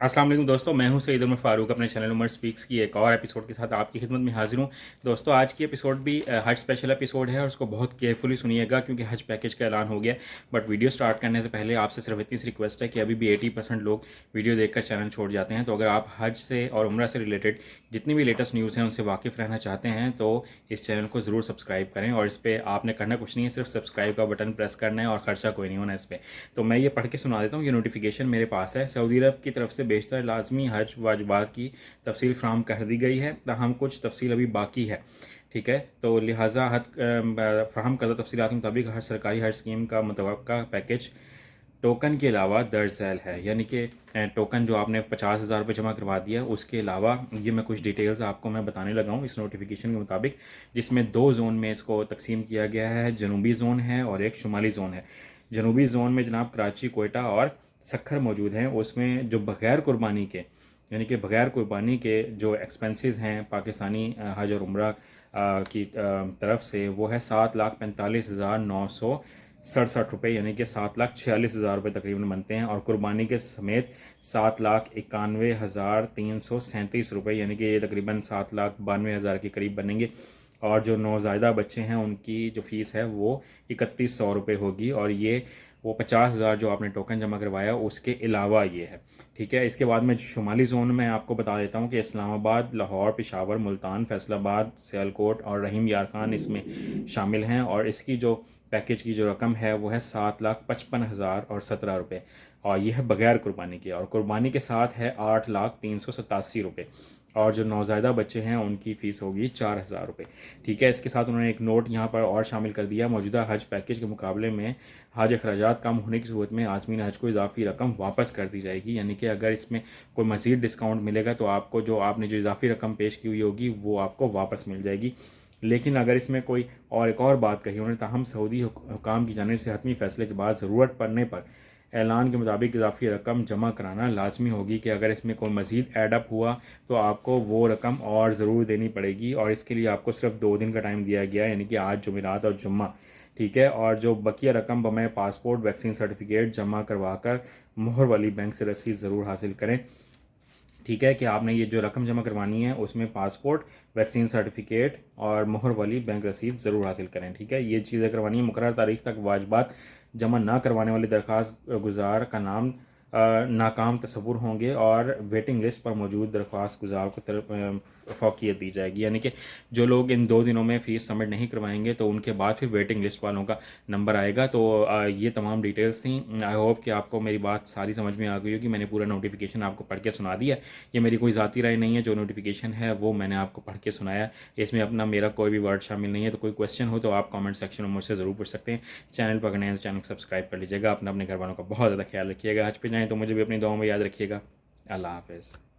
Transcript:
अस्सलाम वालेकुम दोस्तों, मैं हूं सईद उमर फारूक अपने चैनल उमर स्पीक्स की एक और एपिसोड के साथ आपकी खिदमत में हाजिर हूं। दोस्तों, आज की एपिसोड भी हज स्पेशल एपिसोड है और उसको बहुत केयरफुली सुनिएगा क्योंकि हज पैकेज का ऐलान हो गया। बट वीडियो स्टार्ट करने से पहले आपसे सिर्फ इतनी सी रिक्वेस्ट है कि अभी भी 80% लोग वीडियो देखकर चैनल छोड़ जाते हैं। तो अगर आप हज से और उम्रा से रिलेटेड जितनी भी लेटेस्ट न्यूज़ हैं उनसे वाकिफ़ रहना चाहते हैं तो इस चैनल को ज़रूर सब्सक्राइब करें। और इस पर आपने करना कुछ नहीं है, सिर्फ सब्सक्राइब का बटन प्रेस करना है और ख़र्चा कोई नहीं होना इस पर। तो मैं ये पढ़ के सुना देता हूँ। ये नोटिफिकेशन मेरे पास है। सऊदी अरब की तरफ से बेशतर लाजमी हज वाजिबात की तफसील फ्राहम कर दी गई है, ताहम कुछ तफसील अभी बाकी है। ठीक है, तो लिहाजा हज फ्राहम करदा तफसीलात के मुताबिक हर सरकारी हज स्कीम का मुतवक्का पैकेज टोकन के अलावा दर्ज झैल है। यानी कि टोकन जो आपने 50,000 रुपये जमा करवा दिया उसके अलावा ये मैं कुछ डिटेल्स आपको मैं बताने लगा हूँ इस नोटिफिकेशन के मुताबिक, जिसमें 2 जोन में इसको तकसीम किया गया है। जनूबी जोन है और एक शुमाली जोन है। जनूबी जोन में जनाब कराची, कोयटा और सखर मौजूद हैं। उसमें जो बग़ैर कुर्बानी के, यानी कि बग़ैर कुर्बानी के जो एक्सपेंसेस हैं पाकिस्तानी हज और उम्रा की तरफ से, वो है 7,45,967 रुपये, यानी कि 7,46,000 रुपये तकरीबन बनते हैं। और कुर्बानी के समेत 7,91,337 रुपये, यानी कि ये तकरीबन 7,92,000 के करीब बनेंगे। और जो नौज़ायदा बच्चे हैं उनकी जो फ़ीस है वो 3,100 रुपये होगी। और ये वो 50,000 जो आपने टोकन जमा करवाया उसके अलावा ये है। ठीक है, इसके बाद में शुमाली ज़ोन में आपको बता देता हूँ कि इस्लामाबाद, लाहौर, पेशावर, मुल्तान, फैसलाबाद, सियालकोट और रहीम यार खान इसमें शामिल हैं। और इसकी जो पैकेज की जो रकम है वो है 7,55,017 रुपये। और यह है बग़ैर कुर्बानी के। और कुर्बानी के साथ है 8,387 रुपये। और जो नौज़ायदा बच्चे हैं उनकी फ़ीस होगी 4,000 रुपये। ठीक है, इसके साथ उन्होंने एक नोट यहाँ पर और शामिल कर दिया। मौजूदा हज पैकेज के मुकाबले में हज अखराजात कम होने की सूरत में आज़मीन हज को इजाफी रकम वापस कर दी जाएगी। यानी कि अगर इसमें कोई मज़ीद डिस्काउंट मिलेगा तो आपको जो आपने जो इजाफी रकम पेश की हुई होगी वो आपको वापस मिल जाएगी। लेकिन अगर इसमें कोई और एक और बात कही उन्होंने, ताहम सऊदी हुकाम की जानिब से हतमी फ़ैसले के बाद ज़रूरत पड़ने पर ऐलान के मुताबिक इजाफी रकम जमा कराना लाजमी होगी कि अगर इसमें कोई मज़ीद एडअप हुआ तो आपको वो रकम और ज़रूर देनी पड़ेगी। और इसके लिए आपको सिर्फ 2 दिन का टाइम दिया गया है, यानी कि आज जुमेरात और जुम्मा। ठीक है, और जो बकिया रकम बमे पासपोर्ट, वैक्सीन सर्टिफिकेट जमा करवा कर मोहर वाली बैंक से रसीद ज़रूर हासिल करें। ठीक है, कि आपने ये जो रकम जमा करवानी है उसमें पासपोर्ट, वैक्सीन सर्टिफिकेट और मोहर वाली बैंक रसीद ज़रूर हासिल करें। ठीक है, ये चीज़ें करवानी है। मुकर्रर तारीख तक वाजिबात जमा ना करवाने वाले दरख्वास्त गुजार का नाम नाकाम तस्वुर होंगे और वेटिंग लिस्ट पर मौजूद दरख्वास्त गुजार को फौकियत दी जाएगी। यानी कि जो लोग इन 2 दिनों में फ़ीस सबमिट नहीं करवाएंगे तो उनके बाद फिर वेटिंग लिस्ट वालों का नंबर आएगा। तो ये तमाम डिटेल्स थी। आई होप कि आपको मेरी बात सारी समझ में आ गई होगी। मैंने पूरा नोटिफिकेशन आपको पढ़ के सुना दिया। ये मेरी कोई ज़ाती राय नहीं है, जो नोटिफिकेशन है वो मैंने आपको पढ़ के सुनाया। इसमें अपना मेरा कोई भी वर्ड शामिल नहीं है। तो कोई क्वेश्चन हो तो आप कमेंट सेक्शन में मुझसे ज़रूर पूछ सकते हैं। चैनल पर नए हैं तो चैनल को सब्सक्राइब कर लीजिएगा। अपने घर वालों का बहुत ज़्यादा ख्याल रखिएगा। हज पे जाएँ तो मुझे भी अपनी दुआओं में याद रखिएगा। अल्लाह हाफ़िज़।